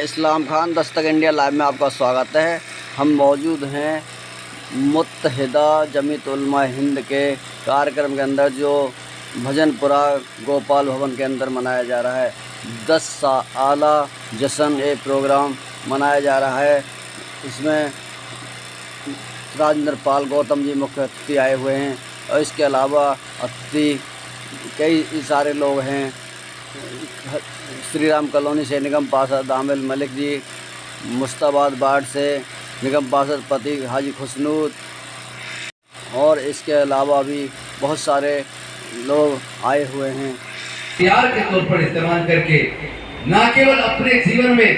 इस्लाम Khan, Dastak India live में आपका स्वागत है। हम मौजूद हैं मुत्तहिदा जमीयत उलमा हिंद के कार्यक्रम के अंदर, जो भजनपुरा गोपाल भवन के अंदर मनाया जा रहा है। 10 आला जश्न ए प्रोग्राम मनाया जा रहा है। इसमें राजेंद्र पाल गौतम जी मुख्य अतिथि आए हुए हैं और इसके अलावा अतिथि कई सारे लोग हैं। श्री राम कॉलोनी से निगम पार्षद आमिर मलिक जी, मुस्ताबाद वार्ड से निगम पार्षद पति हाजी खुशनूद, और इसके अलावा भी बहुत सारे लोग आए हुए हैं। प्यार के तौर पर इस्तेमाल करके न केवल अपने जीवन में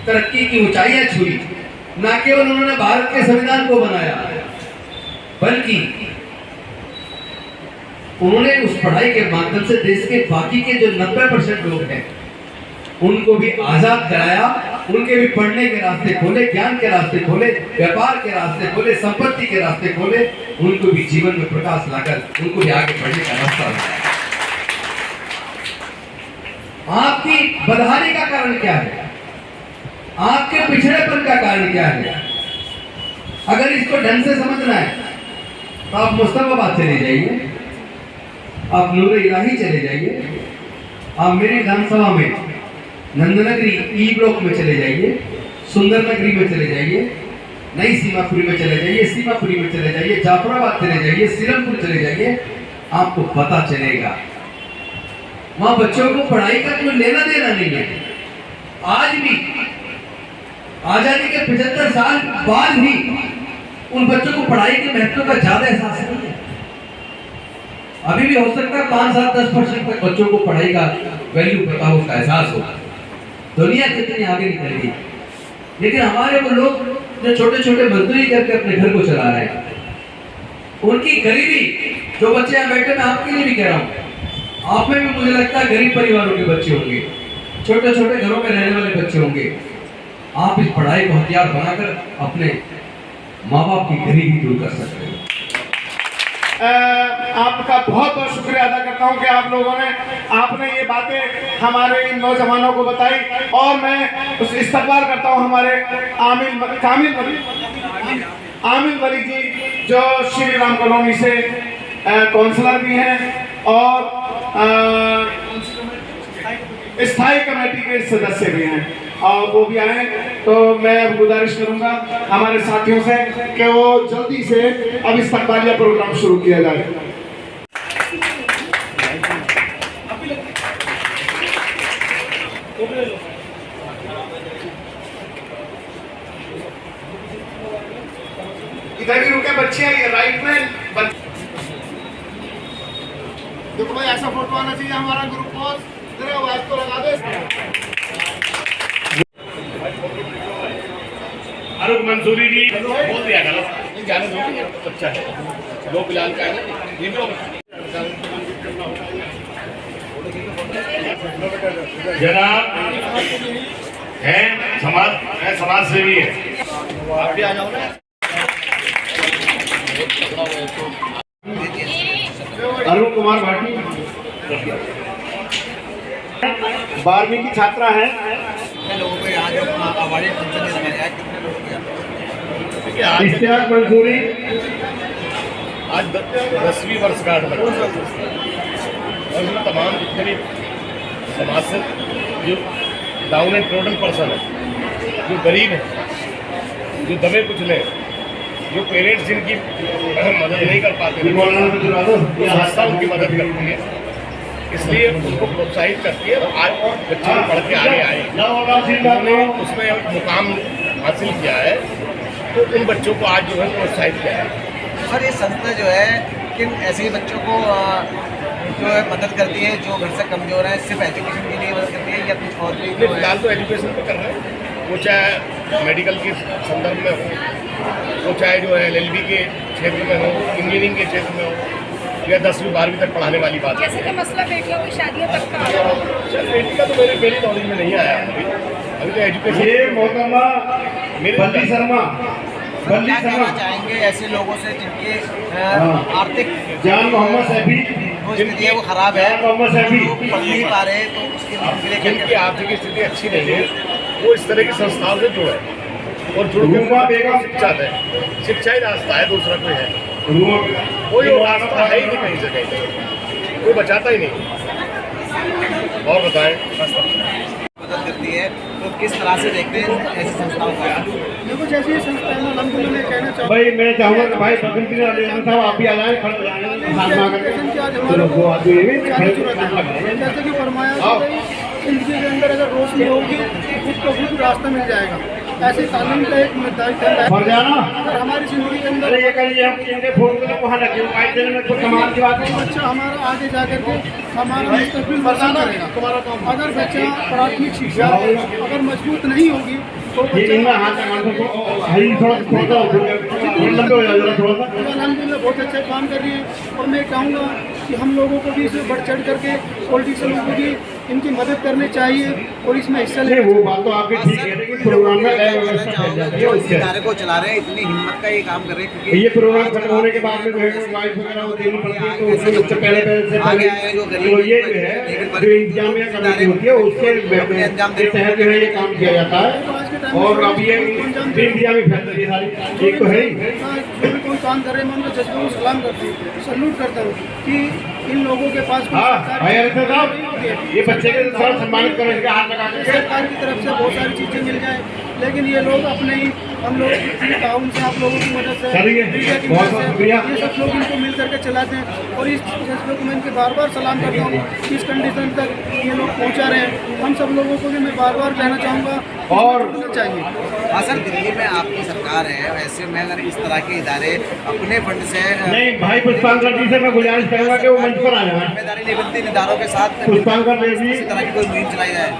तरक्की की ऊंचाइयां छुई, न केवल उन्होंने भारत के संविधान को बनाया, बल्कि उन्होंने उस पढ़ाई के माध्यम से देश के बाकी के जो 90% लोग हैं उनको भी आजाद कराया, उनके भी पढ़ने के रास्ते खोले, ज्ञान के रास्ते खोले, व्यापार के रास्ते खोले, संपत्ति के रास्ते खोले, उनको भी जीवन में प्रकाश लाकर उनको भी आगे बढ़ने का रास्ता बनाया। आपकी बदहाली का कारण क्या है? आपके पिछड़ेपन का कारण क्या है? अगर इसको ढंग से समझना है तो आप मुस्तफाबाद चले जाइए, आप नूर इलाही चले जाइए, आप मेरी विधानसभा में नंदनगरी ई ब्लॉक में चले जाइए, सुंदर नगरी में चले जाइए, नई सीमापुरी में चले जाइए, सीमापुरी में चले जाइए, जाफराबाद चले जाइए, सीरमपुर चले जाइए, आपको पता चलेगा वहां बच्चों को पढ़ाई का कोई लेना देना नहीं है। आज भी आजादी के 75 साल बाद भी उन बच्चों को पढ़ाई के महत्व का ज्यादा एहसास नहीं है। अभी भी हो सकता है 5-7-10% तक बच्चों को पढ़ाई का वैल्यू पता हो, उसका एहसास हो। दुनिया कितनी आगे निकल गई, लेकिन हमारे वो लोग जो छोटे छोटे मजदूरी करके अपने घर को चला रहे हैं, उनकी गरीबी, जो बच्चे यहाँ बैठे, मैं आपके लिए भी कह रहा हूँ, आप में भी मुझे लगता है गरीब परिवारों के बच्चे होंगे, छोटे छोटे घरों में रहने वाले बच्चे होंगे। आप इस पढ़ाई को हथियार बनाकर अपने माँ बाप की गरीबी दूर कर सकते हैं। आपका बहुत बहुत शुक्रिया अदा करता हूं कि आप लोगों ने, आपने ये बातें हमारे इन नौजवानों को बताई, और मैं उस इस्तकबाल करता हूं हमारे आमिर मलिक जी, जो श्री राम कॉलोनी से काउंसलर भी हैं और स्थायी कमेटी के सदस्य भी हैं, और वो भी आए। तो मैं गुजारिश करूंगा हमारे साथियों से कि वो जल्दी से अब इस्तकबालिया प्रोग्राम शुरू किया जाए। इधर भी रुके बच्चे, ये राइट में देखो भाई, ऐसा फोटो आना चाहिए हमारा ग्रुप पोज। इधर आवाज तो लगा दे। फारूक मंसूरी जी बोल दिया गलत, जाने दो, अच्छा है, दो बिलाल का है ये भी। जनाब है समाज सेवी है, आप भी आ जाओ ना। अरुण कुमार भाटी 12वीं की छात्रा है। इश्तियाक मंसूरी आज 10वीं वर्षगांठ बना, और तमाम जितने भी समाज से जो डाउन एंड ट्रोडन पर्सन है, जो गरीब है, जो दबे कुचले, जो पेरेंट्स जिनकी मदद नहीं कर पाते, संस्था उनकी मदद करती है, इसलिए उनको प्रोत्साहित करती है। आज बच्चे पढ़ के आगे आए, उन्होंने उसमें मुकाम हासिल किया है, तो उन बच्चों को आज जो है प्रोत्साहित किया है। सर, ये संस्था जो है किन ऐसे बच्चों को जो है मदद करती है जो घर से कमजोर है? सिर्फ एजुकेशन के लिए मदद करती है या कुछ और भी? फिलहाल तो एजुकेशन पे कर रहे हैं, वो चाहे मेडिकल के संदर्भ में हो, वो चाहे जो है LLB के क्षेत्र में हो, इंजीनियरिंग के क्षेत्र में हो, या 10वीं 12वीं तक पढ़ाने वाली बात है। जैसे कि मसला बेटियों की शादियों तक का, बेटी का तो मेरी नॉलेज में नहीं आया अभी तो एजुकेशन। ये मोहतरमा बल्ली शर्मा क्या कहना चाहेंगे ऐसे लोगों से जिनके आर्थिक जान मोहम्मद सैफी जो स्थिति है वो खराब है, मोहम्मद सैफी पढ़ नहीं पा रहे, तो उसके लिए जिनकी आर्थिक स्थिति अच्छी नहीं है वो इस तरह की संस्थाओं से जुड़े और जुड़ के शिक्षा दें। शिक्षा ही रास्ता है, दूसरा कोई है कोई और रास्ता है ही नहीं कहीं से कहीं, कोई बचाता ही नहीं। और बताएं मदद करती है तो किस तरह से देखते हैं ऐसी संस्थाओं को? देखो जैसी संस्थाएं मैं अलहमदुलिल्लाह मैं कहना चाहूँगा भाई मैं चाहूँगा कि भाई बदलती साहब आप भी आ जाए, खड़े हो जाएं, हाथ मांग करके। जैसे कि फरमाया जिंदगी के अंदर अगर रोशनी होगी तो खुद को खुद रास्ता मिल जाएगा। ऐसे तालीम का एक दायित्व है। अगर हमारी जिंदगी के अंदर बच्चा हमारा आगे जाकर के हमारा मुस्तकबिल रोशन करेगा। अगर बच्चा प्राथमिक शिक्षा अगर मजबूत नहीं होगी तो अलहमदुलिल्लाह बहुत अच्छा काम कर रही है। और मैं कहूँगा कि हम लोगों को भी इसमें बढ़ चढ़ करके पॉलिटिशियनों को भी इनकी मदद करनी चाहिए और इसमें हिस्सा लेना चाहिए। वो बात तो आपकी ठीक है, लेकिन प्रोग्राम में इदारे को चला रहे हैं, इतनी हिम्मत का ये काम कर रहे हैं क्योंकि ये प्रोग्राम खत्म होने के बाद में जो है वाइफ वगैरह वो देनी पड़ती है, तो उसमें उससे पहले से आगे आए जो गरीब तो ये जो है जो इंतजामिया कमेटी होती है उसके तहत जो है ये काम किया जाता है। और अब ये इंतजामी फैसले ये सारी एक तो है ही जो भी कोई काम कर रहे हैं मैं उनको जज्बे को सलाम करती हूँ, सल्यूट करता हूँ कि इन लोगों के पास ये बच्चे के थोड़ा सम्मानित करो, इसके हाथ लगा के। सरकार की तरफ से बहुत सारी चीज़ें मिल जाए, लेकिन ये लोग अपने ही हम लोग ताउन से आप लोगों की मदद से मीडिया की मदद से ये सब लोग इनको मिल करके चलाते हैं। और इस जज्बे को मैं इनके बार बार सलाम करता हूँ, इस कंडीशन तक ये लोग पहुँचा रहे हैं। हम सब लोगों को भी मैं बार बार कहना चाहूँगा और चाहिए। हाँ सर, दिल्ली में आपकी सरकार है, वैसे में अगर इस तरह के इदारे अपने फंड से नहीं भाई पुष्पांकर जी से मैं गुजारिश करूँगा कि वो मंच पर आ जाए। जिम्मेदारी नहीं बनती इन इदारों के साथ पुष्पांकर देवी इस तरह की कोई मुहिम चलाई जाए।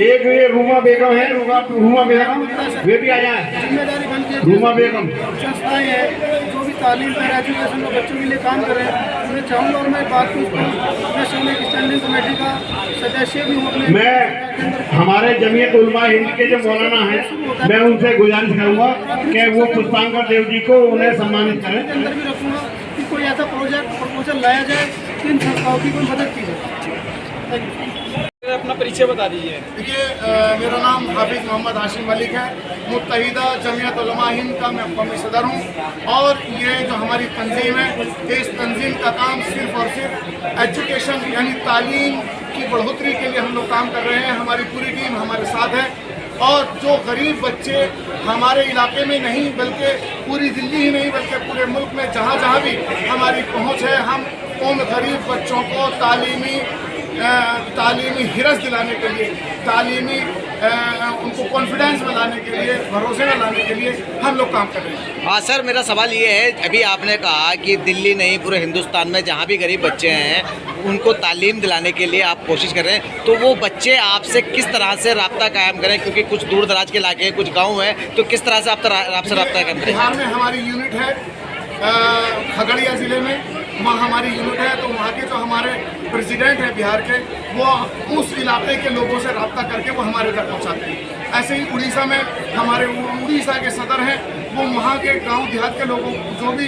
एक ये रूमा बेगम है, रूमा बेगम वे भी आ जाए। जिम्मेदारी बनती है रूमा बेगम संस्थाएं हैं जो भी तालीम पर एजुकेशन में बच्चों के लिए काम कर रहे हैं, मैं चाहूँगा और मैं बात पूछ करूँ, मैं शहर स्टैंडिंग कमेटी का सदस्य भी हूँ अपने। मैं हमारे जमीयत उलमा हिंद के जो मौलाना हैं मैं उनसे गुजारिश करूँगा कि वो पुष्पांकर देव जी को उन्हें सम्मानित करें। अंदर भी रखूँगा कि कोई ऐसा प्रपोजल लाया जाए कि इन संस्थाओं की कोई मदद की जाए। अपना परिचय बता दीजिए। देखिए मेरा नाम हाफिज़ मोहम्मद हाशिम मलिक है, मुत्तहिदा जमीयत उलमा हिंद का मैं कौमी सदर हूँ। और ये जो हमारी तंजीम है, इस तंजीम का काम सिर्फ और सिर्फ एजुकेशन यानी तालीम की बढ़ोतरी के लिए हम लोग काम कर रहे हैं। हमारी पूरी टीम हमारे साथ है और जो गरीब बच्चे हमारे इलाके में नहीं बल्कि पूरी दिल्ली ही नहीं बल्कि पूरे मुल्क में जहाँ जहाँ भी हमारी पहुँच है, हम उन गरीब बच्चों को तालीमी हिरस दिलाने के लिए, तालीमी उनको कॉन्फिडेंस में लाने के लिए, भरोसे में लाने के लिए हम लोग काम कर रहे हैं। हाँ सर, मेरा सवाल ये है, अभी आपने कहा कि दिल्ली नहीं पूरे हिंदुस्तान में जहाँ भी गरीब बच्चे हैं उनको तालीम दिलाने के लिए आप कोशिश कर रहे हैं, तो वो बच्चे आपसे किस तरह से रब्ता कायम करें? क्योंकि कुछ दूर दराज के इलाके हैं, कुछ गाँव हैं, तो किस तरह से आपसे रब्ता कायम करें? बिहार में हमारी यूनिट है, खगड़िया ज़िले में वहाँ हमारी यूनिट है, तो वहाँ के जो हमारे प्रेसिडेंट हैं बिहार के, वो उस इलाके के लोगों से रब्ता करके वो हमारे तक पहुँचाते हैं। ऐसे ही उड़ीसा में हमारे उड़ीसा के सदर हैं, वो वहाँ के गांव देहात के लोगों जो भी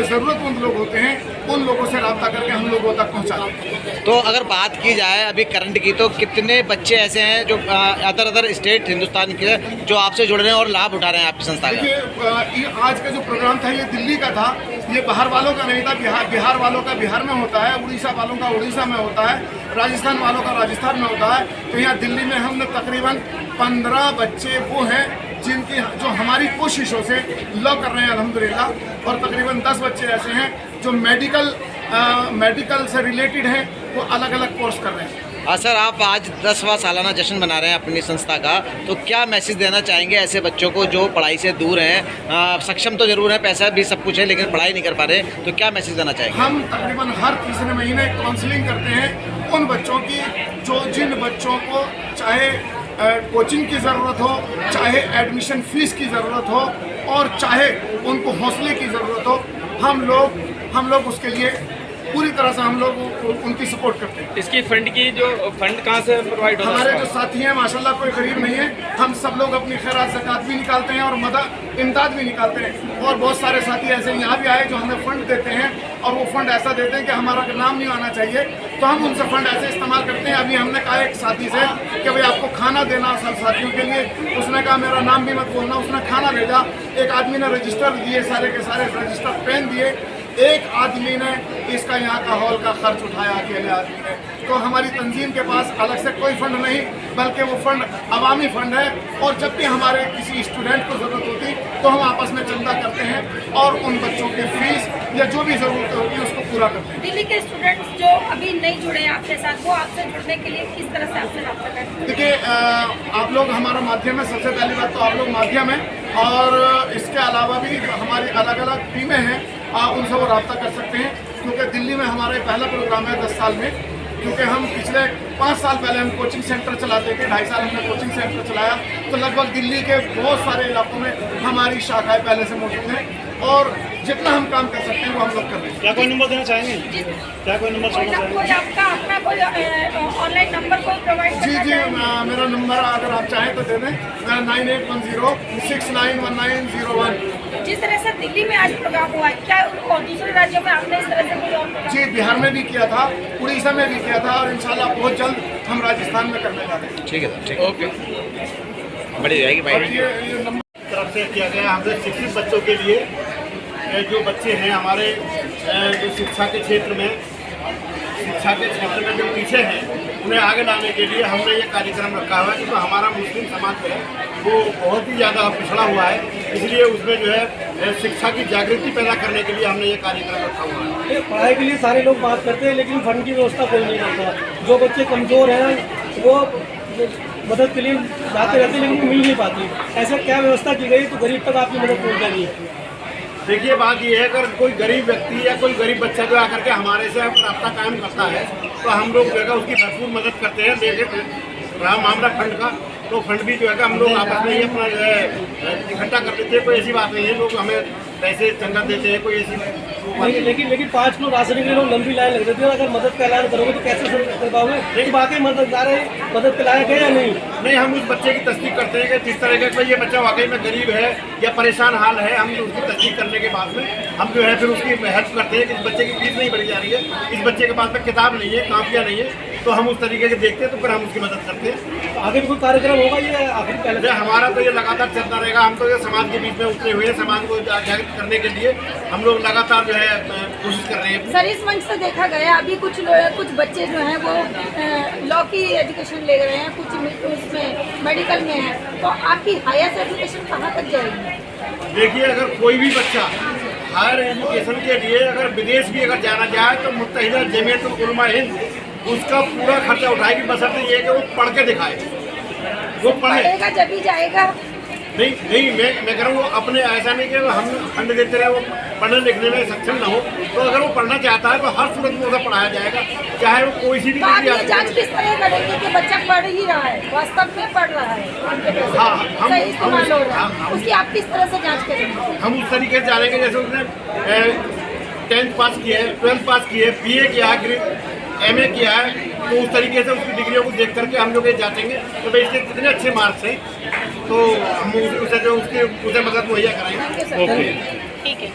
ज़रूरतमंद लोग होते हैं उन लोगों से रब्ता करके हम लोगों तक पहुँचाते हैं। तो अगर बात की जाए अभी करंट की, तो कितने बच्चे ऐसे हैं जो अदर स्टेट हिंदुस्तान के जो आपसे जुड़ रहे हैं और लाभ उठा रहे हैं आपकी संस्था का? देखिए आज का जो प्रोग्राम था ये दिल्ली का था, ये बाहर वालों का नहीं था। बिहार वालों का बिहार में होता है, उड़ीसा वालों का उड़ीसा में होता है, राजस्थान वालों का राजस्थान में होता है। तो यहाँ दिल्ली में हमने तकरीबन 15 बच्चे वो हैं जिनकी जो हमारी कोशिशों से लॉ कर रहे हैं अल्हम्दुलिल्लाह, और तकरीबन 10 बच्चे ऐसे हैं जो मेडिकल से रिलेटेड हैं, वो अलग अलग कोर्स कर रहे हैं। हाँ सर, आप आज 10वां सालाना जश्न मना रहे हैं अपनी संस्था का, तो क्या मैसेज देना चाहेंगे ऐसे बच्चों को जो पढ़ाई से दूर हैं? सक्षम तो जरूर है, पैसा भी सब कुछ है, लेकिन पढ़ाई नहीं कर पा रहे, तो क्या मैसेज देना चाहेंगे? हम तकरीबन हर तीसरे महीने काउंसलिंग करते हैं उन बच्चों की जिन बच्चों को चाहे कोचिंग की ज़रूरत हो, चाहे एडमिशन फ़ीस की ज़रूरत हो, और चाहे उनको हौसले की ज़रूरत हो। हम लोग उसके लिए पूरी तरह से हम लोग उनकी सपोर्ट करते हैं। इसकी फंड की जो फंड कहाँ से प्रोवाइड होता है? हमारे जो साथी हैं माशाल्लाह कोई गरीब नहीं है, हम सब लोग अपनी खैरात ज़कात भी निकालते हैं और मदद इमदाद भी निकालते हैं। और बहुत सारे साथी ऐसे यहाँ भी आए जो हमें फ़ंड देते हैं और वो फ़ंड ऐसा देते हैं कि हमारा नाम नहीं आना चाहिए, तो हम उनसे फ़ंड ऐसे इस्तेमाल करते हैं। अभी हमने कहा एक साथी से कि भाई आपको खाना देना सब साथियों के लिए, उसने कहा मेरा नाम भी मत बोलना, उसने खाना भेजा। एक आदमी ने रजिस्टर दिए, सारे के सारे रजिस्टर पेन दिए, एक आदमी ने इसका यहाँ का हॉल का खर्च उठाया अकेले आदमी ने। तो हमारी तंजीम के पास अलग से कोई फंड नहीं, बल्कि वो फंड अवामी फंड है। और जब भी हमारे किसी स्टूडेंट को ज़रूरत होती तो हम आपस में चंदा करते हैं और उन बच्चों की फीस या जो भी ज़रूरत होती है उसको पूरा करते हैं। दिल्ली के स्टूडेंट्स जो अभी नहीं जुड़े हैं आपके साथ, वो आपसे जुड़ने के लिए किस तरह से आपसे रब्ता करें? देखिए आप लोग हमारा माध्यम है, सबसे पहली बात तो आप लोग माध्यम है, और इसके अलावा भी हमारी अलग अलग टीमें हैं, उनसे वो रब्ता कर सकते हैं। क्योंकि दिल्ली में हमारा पहला प्रोग्राम है 10 साल में, क्योंकि हम पिछले 5 साल पहले हम कोचिंग सेंटर चलाते थे, 2.5 साल हमने कोचिंग सेंटर चलाया, तो लगभग दिल्ली के बहुत सारे इलाकों में हमारी शाखाएं पहले से मौजूद हैं और जितना हम काम कर सकते हैं वो हम लोग कर रहे हैं। क्या कोई नंबर देना चाहेंगे? क्या कोई नंबर कोई आपका अपना कोई ऑनलाइन नंबर कोई प्रोवाइड जी करना जी चाहेंगे? मेरा नंबर अगर आप चाहें तो दे दें, मेरा 9810691901। जिस तरह से दिल्ली में आज प्रोग्राम हुआ है, क्या और दूसरे राज्यों में आपने इस तरह से कोई और प्रोग्राम? जी बिहार में भी किया था, उड़ीसा में भी किया था, और इंशाल्लाह बहुत जल्द हम राजस्थान में करने जा रहे हैं। ठीक है सर, ठीक है, ओके। बड़ी जाएगी और भाई। ये नंबर तरफ से किया गया हमने शिक्षित बच्चों के लिए, जो बच्चे हैं हमारे जो शिक्षा के क्षेत्र में जो पीछे हैं उन्हें आगे लाने के लिए हमने ये कार्यक्रम रखा हुआ है। क्योंकि हमारा मुस्लिम समाज जो है वो बहुत ही ज़्यादा पिछड़ा हुआ है, इसलिए उसमें जो है शिक्षा की जागृति पैदा करने के लिए हमने ये कार्यक्रम रखा हुआ है। पढ़ाई के लिए सारे लोग बात करते हैं, लेकिन फंड की व्यवस्था कोई नहीं करता। जो बच्चे कमज़ोर हैं वो मदद के लिए जाते रहते हैं, लेकिन मिल नहीं पाती। ऐसा क्या व्यवस्था की गई तो गरीब तक आपकी मदद पहुँच जाएगी? देखिए बात ये है, अगर कोई गरीब व्यक्ति या कोई गरीब बच्चा जो आकर के हमारे से रास्ता कायम करता है तो हम लोग जो है उसकी भरपूर मदद करते हैं। देखिए रहा मामला फंड का, तो फंड भी जो है हम लोग आपस में ही अपना जो है इकट्ठा कर देते हैं। कोई ऐसी बात नहीं है, लोग हमें पैसे चंदा देते हैं, कोई ऐसी लेकिन 5 किलो राशन के लिए लोग लंबी लाइन लग रही थी। अगर मदद का ऐलान करोगे तो कैसे कर पाओगे? लेकिन वाकई मदद के लायक है या नहीं? नहीं, हम उस बच्चे की तस्दीक करते हैं कि जिस तरह का ये बच्चा वाकई में गरीब है या परेशान हाल है, हम उसकी तस्दीक करने के बाद में हम जो है फिर उसकी हेल्प करते हैं कि इस बच्चे की फीस नहीं भरी जा रही है, इस बच्चे के पास में किताब नहीं है, कापियाँ नहीं है, तो हम उस तरीके से देखते हैं, तो फिर हम उसकी मदद करते हैं। तो आगे भी कोई कार्यक्रम होगा ये आखिर पहले? हमारा तो ये लगातार चलता रहेगा। हम तो ये समाज के बीच में उतरे हुए हैं, समाज को जागृत करने के लिए हम लोग लगातार जो है कोशिश कर रहे हैं। सर, इस मंच से देखा गया अभी कुछ बच्चे जो हैं वो लॉ की एजुकेशन ले रहे हैं, कुछ उसमें मेडिकल में है, तो आपकी हायर एजुकेशन कहाँ तक जाएगी? देखिए, अगर कोई भी बच्चा हायर एजुकेशन के लिए अगर विदेश भी अगर जाना चाहे तो मुत्तहिदा जमीयत उलमा हिंद उसका पूरा खर्चा उठाएगी, बशर्ते ये कि वो पढ़ के दिखाए, वो पढ़ेगा जब ही जाएगा। नहीं मैं कह रहा हूँ वो अपने, ऐसा नहीं कि हम फंड देते रहे, वो पढ़ने लिखने में सक्षम ना हो, तो अगर वो पढ़ना चाहता है तो हर सूरत में उसे पढ़ाया जाएगा, चाहे वो कोई सी भी तो आप ये जांच किस तरह करेंगे कि बच्चा पढ़ ही रहा है, वास्तव में पढ़ रहा है, सही इस्तेमाल हो रहा है, उसकी आप किस तरह से जाँच करेंगे? हम उस तरीके से जानेंगे जैसे उसने 10th पास किया है, 12th पास किया है, BA किया है, MA किया है, तो उस तरीके से उसकी डिग्रियों को देख करके हम लोग ये जांचेंगे तो भाई इसके कितने अच्छे मार्क्स हैं, तो हम उसे जो उसे मदद मुहैया कराएंगे। ठीक है।